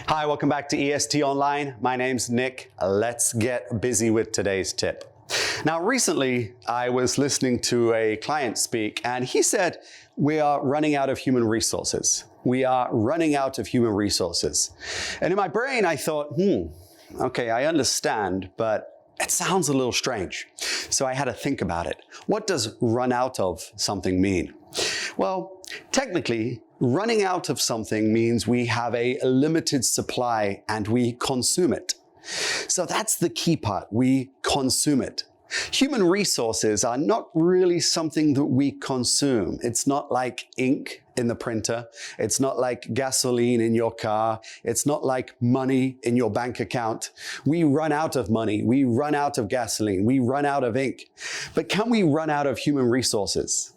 Hi, welcome back to EST Online. My name's Nick. Let's get busy with today's tip. Now, recently, I was listening to a client speak, and he said, we are running out of human resources. We are running out of human resources. And in my brain, I thought, okay, I understand, but it sounds a little strange. So I had to think about it. What does run out of something mean? Well, technically, running out of something means we have a limited supply and we consume it. So that's the key part. We consume it. Human resources are not really something that we consume. It's not like ink in the printer. It's not like gasoline in your car. It's not like money in your bank account. We run out of money. We run out of gasoline. We run out of ink. But can we run out of human resources?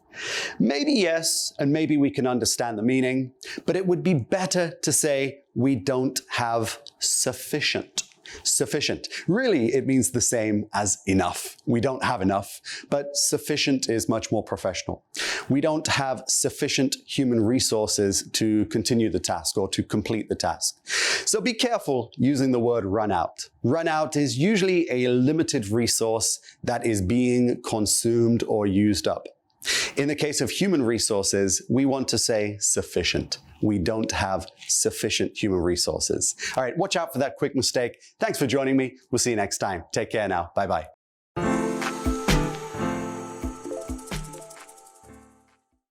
Maybe yes, and maybe we can understand the meaning, but it would be better to say we don't have sufficient. Sufficient. Really, it means the same as enough. We don't have enough, but sufficient is much more professional. We don't have sufficient human resources to continue the task or to complete the task. So be careful using the word run out. Run out is usually a limited resource that is being consumed or used up. In the case of human resources, we want to say sufficient. We don't have sufficient human resources. All right, watch out for that quick mistake. Thanks for joining me. We'll see you next time. Take care now. Bye-bye.